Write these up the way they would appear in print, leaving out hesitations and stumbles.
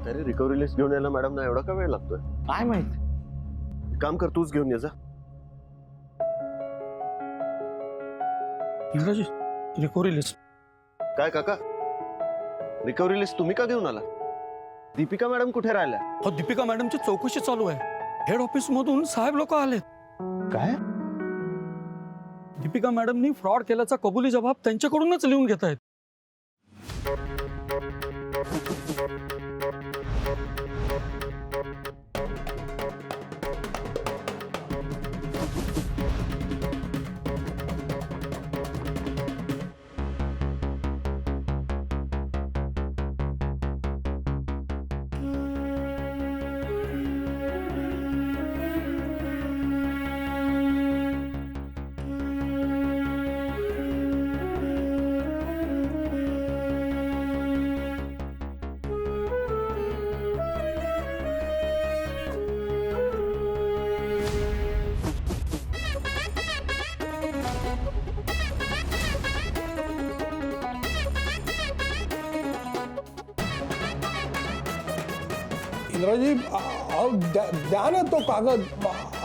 अरे recovery list घेऊन यायला मॅडम ना एवढा का वेळ लागतोय? काय माहित. काम कर, तूच घेऊन ये जा. इंग्रजी रिकव्हरी लिस्ट. काय काका, रिकव्हरी लिस्ट तुम्ही का घेऊन आला? दीपिका मॅडम कुठे राहिल्या? हो, दीपिका मॅडमची चौकशी चालू आहे. हेड ऑफिस मधून साहेब लोक आलेत. काय? दीपिका मॅडमनी फ्रॉड केल्याचा कबुली जबाब त्यांच्याकडूनच लिहून घेत आहेत. इंद्राजी द्या ना तो कागद.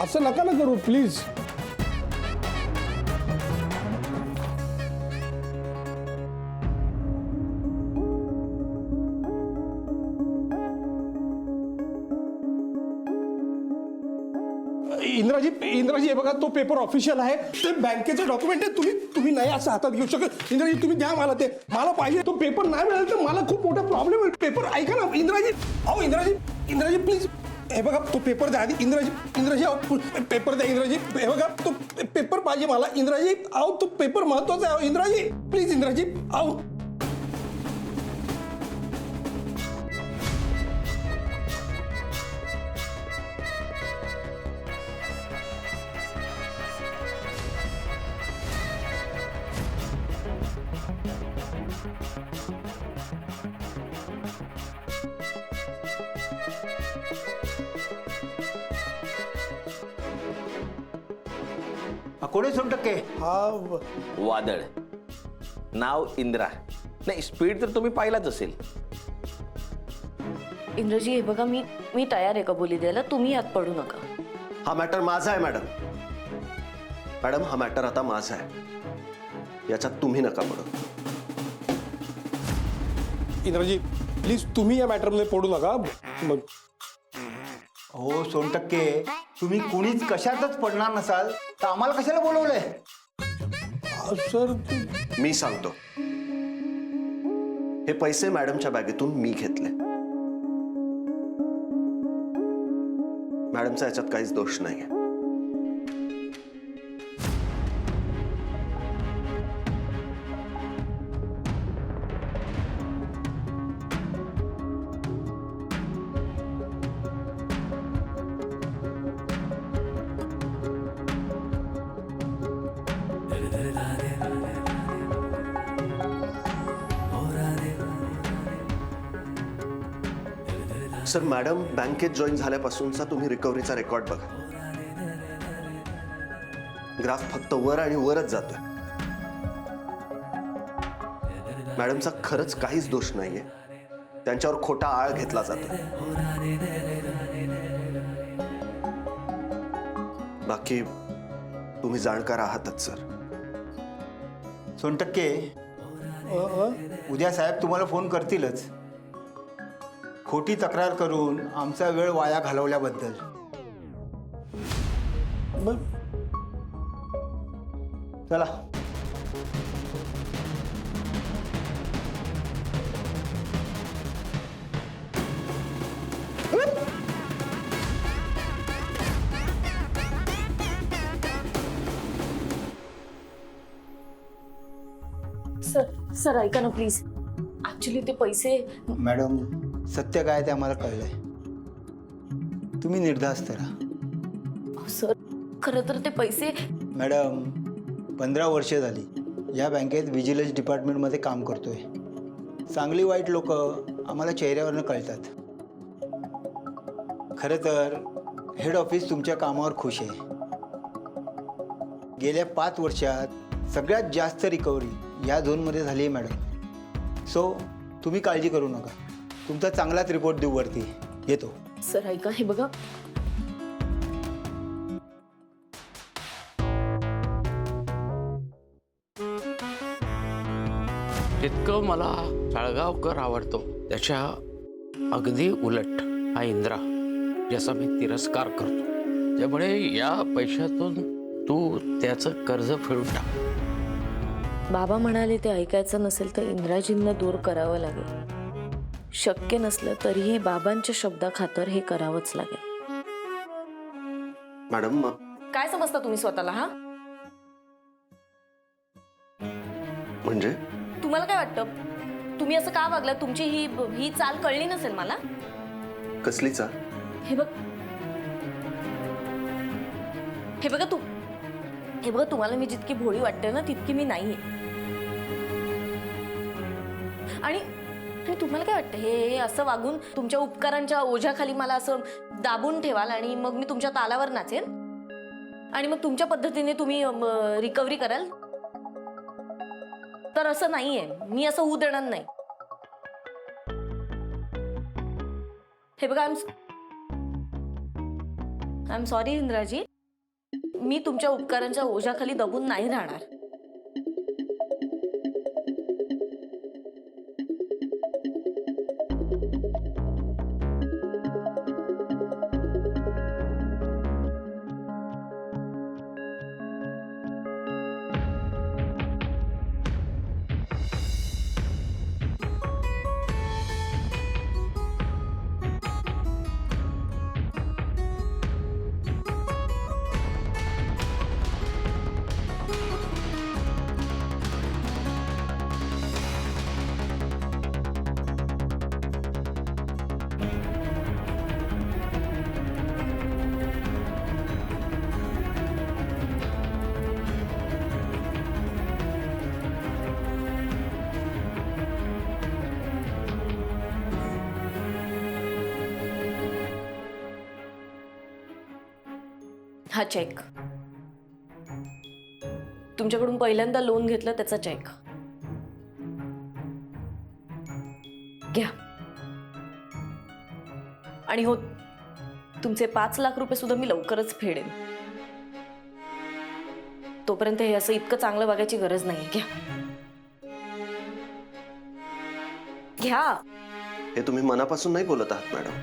असं नका ना करू प्लीज. इंद्राजी हे बघा, तो पेपर ऑफिशियल आहे. ते बँकेचं डॉक्युमेंट आहे. तुम्ही नाही असं हातात घेऊ शकत. इंद्राजी तुम्ही द्या मला ते. मला पाहिजे. तो पेपर नाही मिळाला तर मला खूप मोठा प्रॉब्लेम होईल. पेपर ऐका ना इंद्राजी. अहो इंद्राजी प्लीज. हे बघा तो पेपर द्या आधी. इंद्राजी अहो पेपर द्या इंद्राजी. हे बघा तो पेपर पाहिजे मला इंद्राजी. अहो तो पेपर महत्वाचा आहे इंद्राजी. प्लीज इंद्राजी. अहो कोणी 100%? हा वादळ. नाव इंद्रा. नाही, स्पीड तर तुम्ही पाहिलाच असेल. इंद्रजी हे बघा, मी तयार आहे कबुली द्यायला. तुम्ही यात पडू नका. हा मॅटर माझा आहे मॅडम. मॅडम हा मॅटर आता माझा आहे, याच्यात तुम्ही नका पडू. इंद्राजी प्लीज तुम्ही या मॅटरमध्ये पडू नका. मग हो 100%. तुम्ही कुणीच कशातच पडणार नसाल तर आम्हाला कशाला बोलवलंय? सर मी सांगतो, हे पैसे मॅडमच्या बॅगेतून मी घेतले. मॅडमचा याच्यात काहीच दोष नाहीये. सर, मॅडम बँकेत जॉईन झाल्यापासूनचा तुम्ही रिकव्हरीचा रेकॉर्ड बघा. ग्राफ फक्त वर आणि वरच जातोय. मॅडमचा खरंच काहीच दोष नाहीये. त्यांच्यावर खोटा आळ घेतला जातो. बाकी तुम्ही जाणकार आहातच सर. 100%. उद्या साहेब तुम्हाला फोन करतीलच, खोटी तक्रार करून आमचा वेळ वाया घालवल्याबद्दल. चला. सर ऐका ना प्लीज. ऍक्च्युली ते पैसे. मॅडम सत्य काय ते आम्हाला कळलंय. तुम्ही निर्धास्त राहा. सर खरं तर ते पैसे. मॅडम 15 वर्षे झाली या बँकेत विजिलन्स डिपार्टमेंटमध्ये काम करतोय. चांगली वाईट लोक आम्हाला चेहऱ्यावरनं कळतात. खरं तर हेड ऑफिस तुमच्या कामावर खुश आहे. गेल्या 5 वर्षात सगळ्यात जास्त रिकव्हरी या झोनमध्ये झाली आहे मॅडम. सो तुम्ही काळजी करू नका. तुमचा चांगलाच रिपोर्ट देऊ वरती. येतो. सर ऐका हे बघा, जितकं मला साळगावकर आवडतो त्याच्या अगदी उलट हा इंद्रा, ज्याचा मी तिरस्कार करतो. त्यामुळे या पैशातून तू त्याचं कर्ज फेडून टाक. बाबा म्हणाले ते ऐकायचं नसेल तर इंद्राजींना दूर करावं लागेल. शक्य नसलं तरीही बाबांच्या शब्दाखातर हे करावंच लागेल. मॅडम काय समजता तुम्ही स्वतःला? हा, म्हणजे तुम्हाला काय वाटतं तुम्ही असं का वागलात? तुमची ही चाल कळली नसेल मला. कसली चाल? हे बघ, हे बघा हे बघा, तुम्हाला मी जितकी भोळी वाटते ना तितकी मी नाहीये. आणि तुम्हाला काय वाटतं हे असं वागून तुमच्या उपकारांच्या ओझ्याखाली मला असं दाबून ठेवाल आणि मग मी तुमच्या तालावर नाचेन आणि मग तुमच्या पद्धतीने तुम्ही रिकव्हरी कराल? तर असं नाहीये, मी असं होऊ देणार नाही. हे बघा, आय एम सॉरी इंद्राजी, मी तुमच्या उपकारांच्या ओझ्याखाली दबून नाही राहणार. हा चेक तुमच्याकडून पहिल्यांदा लोन घेतलं त्याचा चेक घ्या. आणि हो, तुमचे 5 लाख रुपये सुद्धा मी लवकरच फेडेन. तोपर्यंत हे असं इतकं चांगलं वागायची गरज नाही. घ्या घ्या. हे तुम्ही मनापासून नाही बोलत आहात मॅडम.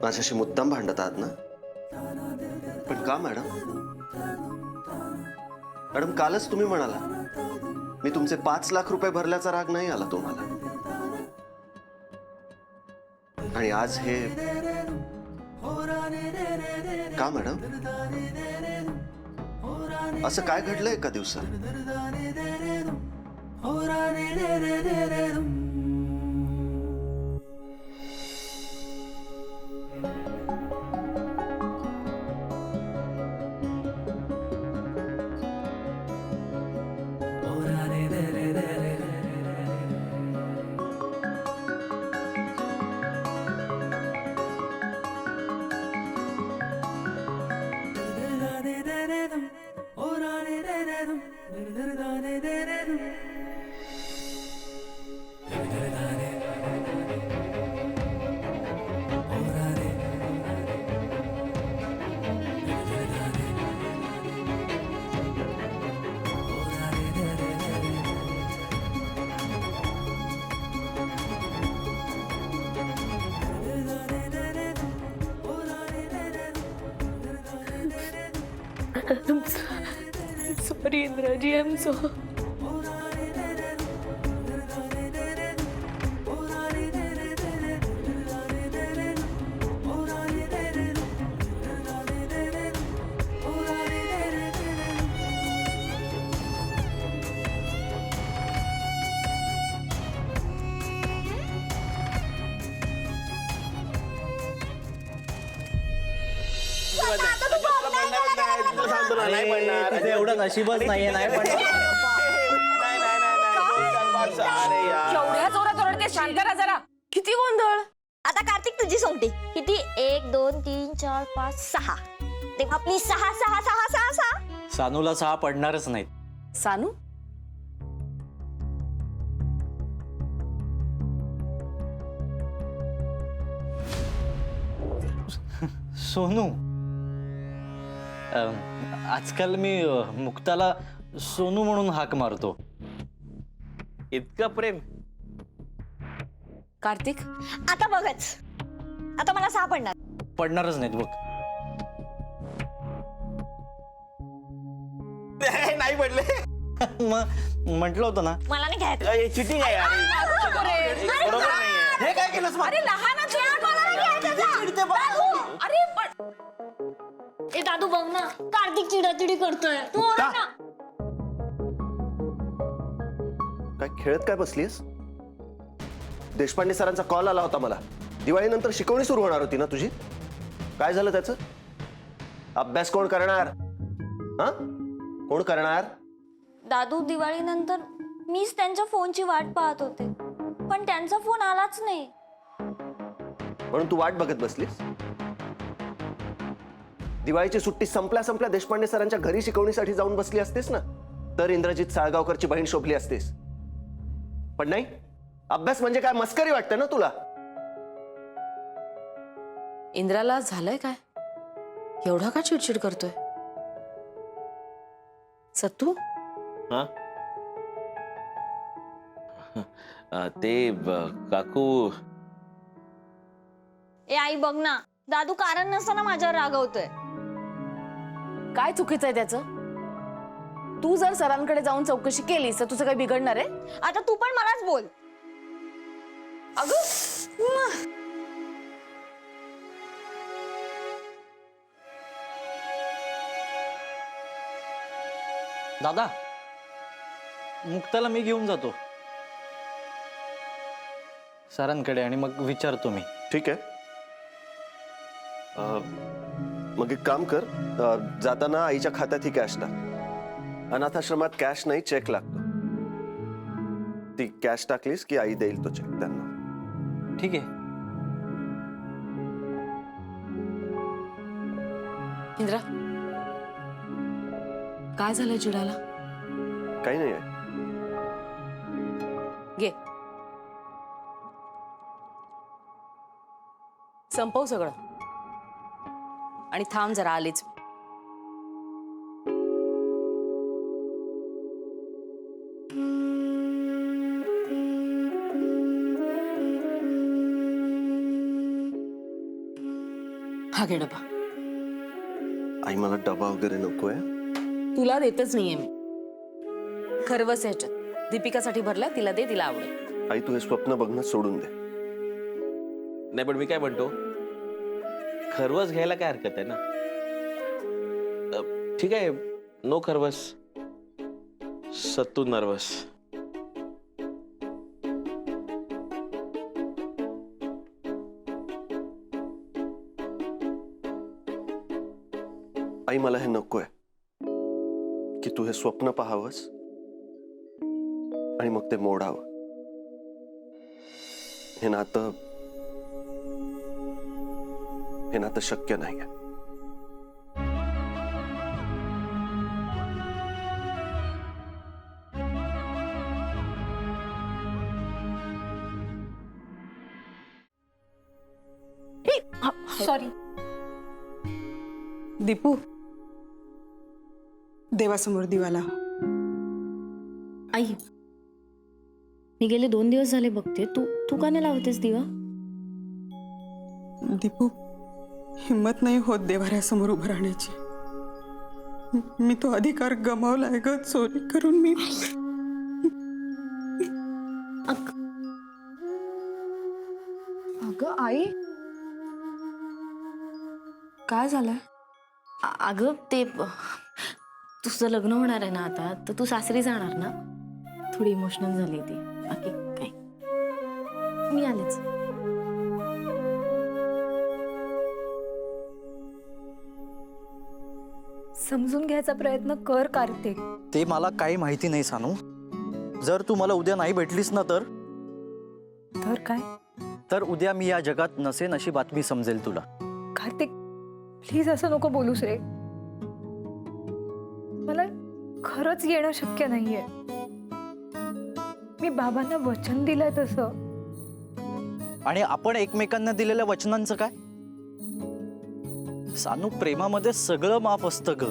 माझ्याशी मुद्दाम भांडत आहात ना? पण का मॅडम? मॅडम कालच तुम्ही म्हणाला मी तुमचे 5 लाख रुपये भरल्याचा राग नाही आला तुम्हाला, आणि आज हे का मॅडम? असं काय घडलंय एका दिवसात? सॉरी इंद्राजी, आय एम सो एवढं नशीबच नाहीये. नाही पण एवढ्या जोरात ओरडते, शांत राहा जरा. किती गोंधळ. आता कार्तिक तुझी सोंगटी किती? 1 2 3 4 5 6. तेव्हा आपली 6 6 6 6 6. सानूला 6 पडणारच नाहीत. सानू सोनू आजकाल मी मुक्ताला सोनू म्हणून हाक मारतो. इतकं प्रेम. कार्तिक, आता बघच, आता मला सापडणार. पडणारच नाहीत बघ. नाही पडले. मग म्हटलं होतं ना. मला नाही घ्यायचं. चिटिंग आहे यार. बरोबर नाहीये. हे काय केलंस मग? अरे लहानाचं आहे, मला नाही घ्यायचं. दादू, अरे पण ए दादू बघ ना, कार्तिक चिडाचिडी करतोय. तू ओरड ना. काय खेळत काय बसलीस? देशपांडे सरांचा कॉल आला होता मला. दिवाळीनंतर शिकवणी सुरू होणार होती ना तुझी? काय झालं त्याचं? अभ्यास कोण करणार? हा, कोण करणार? दादू, दिवाळीनंतर मीच त्यांच्या फोनची वाट पाहत होते, पण त्यांचा फोन आलाच नाही. म्हणून तू वाट बघत बसलीस? दिवाळीची सुट्टी संपल्या संपल्या देशपांडे सरांच्या घरी शिकवणीसाठी जाऊन बसली असतेस ना, तर इंद्रजित साळगावकरची बहीण शोभली असतेस. पण नाही, अभ्यास म्हणजे काय मस्करी वाटतं ना तुला? इंद्राला झालंय काय? एवढा का चिडचिड करतोय? सत्तू, हा? काकू. ए आई बघ ना, दादू कारण नसताना माझ्यावर रागवतोय. काय चुकीचं आहे त्याचं? तू जर सरांकडे जाऊन चौकशी केलीस तर तुझं काही बिघडणार आहे? आता तू पण मलाच बोल. दादा, मुक्ताला मी घेऊन जातो सरांकडे आणि मग विचारतो मी. ठीक आहे. मग एक काम कर, जाताना आईच्या खात्यात ही कॅश टाक. अनाथाश्रमात कॅश नाही, चेक लागतो. ती कॅश टाकलीस की आई देईल तो चेक त्यांना. ठीक आहे. इंद्रा, काय झालंय चिडायला? काही नाही आहे. घे, संपव सगळं आणि थांब जरा, आलीच. हा घे डबा. आई मला डबा वगैरे नकोय. तुला देतच नाहीये मी. खरवस ह्याच्यात दीपिकासाठी भरलाय, तिला दे, तिला आवडेल. आई तू हे स्वप्न बघणं सोडून दे. नाही पण मी काय म्हणतो, खरवस घ्यायला काय हरकत आहे ना? ठीक आहे, नो खरवस. सत्तू नर्वस. आई मला हे नकोय की तू हे स्वप्न पाहावंस आणि मग ते मोडावं. हे नातं शक्य नाहीये. सॉरी दीपू, देवासमोर दिवा लाव. आई, मी गेले 2 दिवस झाले बघते, तू का नाही लावतेस दिवा? दीपू, हिम्मत नाही होत देवाऱ्यासमोर उभं राहण्याची. मी तो अधिकार गमावलाय ग चोरी करून. मी अगं आई, काय झालंय? अगं ते तुझं लग्न होणार आहे ना आता, तर तू सासरी जाणार ना? थोडी इमोशनल झाली ती, बाकी काय. मी आलेच. समजून घ्यायचा प्रयत्न कर कार्तिक. ते मला काही माहिती नाही सानू. जर तू मला उद्या नाही भेटलीस ना तर काय? तर उद्या मी या जगात नसेन अशी बातमी समजेल तुला. कार्तिक, प्लीज असं नको बोलूस रे. मला खरंच येणं शक्य नाहीये. मी बाबांना वचन दिलंय तसं. आणि आपण एकमेकांना दिलेल्या वचनांचं काय? सानू, प्रेमामध्ये सगळं माफ असतं ग.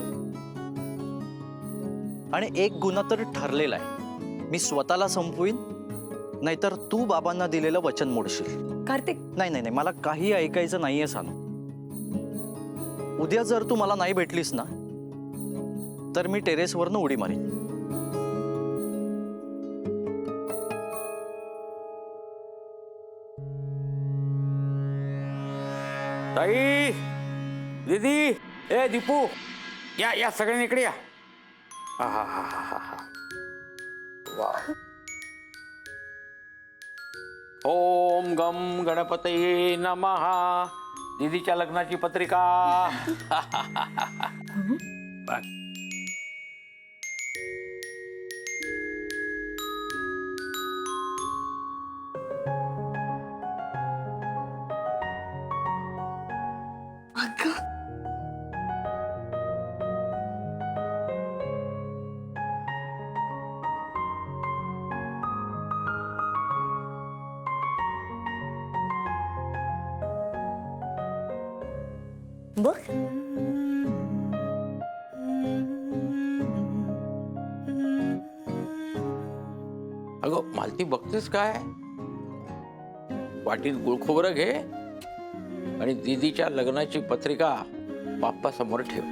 आणि एक गुन्हा तर ठरलेला आहे, मी स्वतःला संपवीन, नाहीतर तू बाबांना दिलेलं वचन मोडशील. कार्तिक, नाही नाही नाही, मला काही ऐकायचं नाहीये सानू. उद्या जर तू मला नाही भेटलीस ना, तर मी टेरेसवरनं उडी मारीन. ताई, दीदी, ए दीपू, या या सगळ्यांनी इकडे या. हा हा हा हा हा. वा. ओम गम गणपतये नमः. दीदीच्या लग्नाची पत्रिका. बघ. बघ, अगं मालती, बघतेस काय? वाटीत गुळखोबरं घे आणि दीदीच्या लग्नाची पत्रिका बाप्पा समोर ठेव.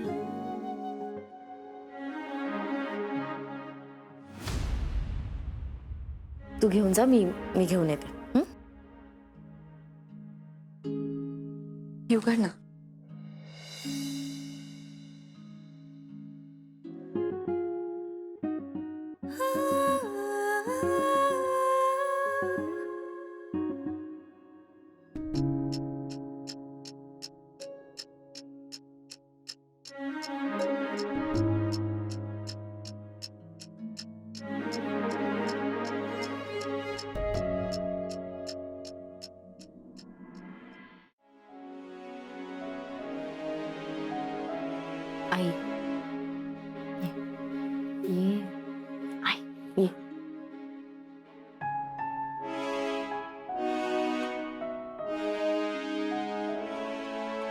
तू घेऊन जा, मी घेऊन येते. हं? घेऊ का ना? आई, ये. आई, ये.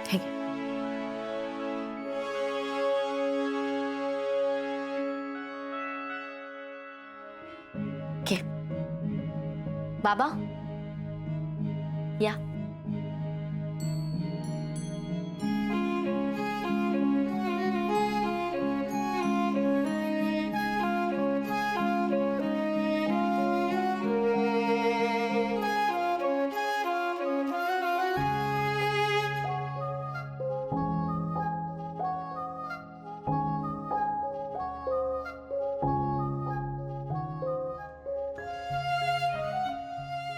हे घे. घे. बाबा, या.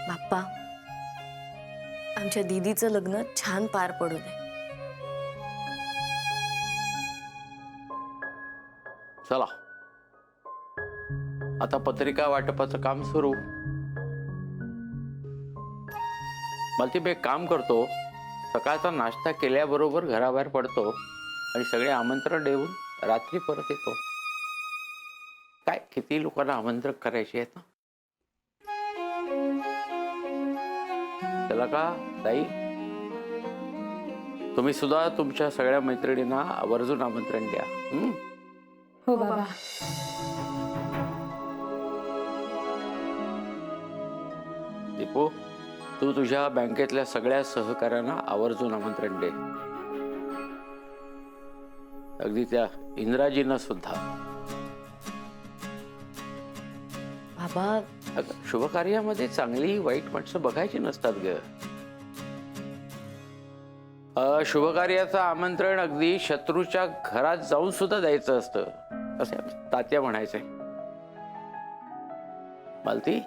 बाप्पा, आमच्या दीदीचं लग्न छान पार पडू दे. चला, आता पत्रिका वाटपाचं काम सुरू. मालती, मी एक काम करतो, सकाळचा नाश्ता केल्याबरोबर घराबाहेर पडतो आणि सगळे आमंत्रण देऊन रात्री परत येतो. काय किती लोकांना आमंत्रण करायचे आहेत ना. चला का ताई, तुम्ही सुद्धा तुमच्या सगळ्या मैत्रिणींना आवर्जून आमंत्रण द्या. हो बाबा. दीपू, तू तुझ्या बँकेतल्या सगळ्या सहकाऱ्यांना आवर्जून आमंत्रण दे. अगदी त्या इंद्राजींना सुद्धा. बाबा, शुभ कार्यामध्ये चांगली वाईट माणसं बघायची नसतात ग. शुभ कार्याचं आमंत्रण अगदी शत्रूच्या घरात जाऊन सुद्धा द्यायचं असतं, असे तात्या म्हणायचे. मालती,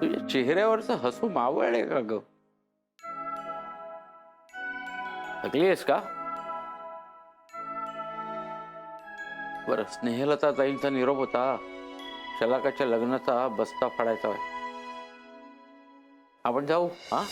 तुझ्या चेहऱ्यावरचं हसू मावळले का ग? थकली आहेस का? बरं, स्नेहलता ताईंचा निरोप होता. शलाकाच्या लग्नाचा बस्ता फाडायचा. आपण जाऊ. हा,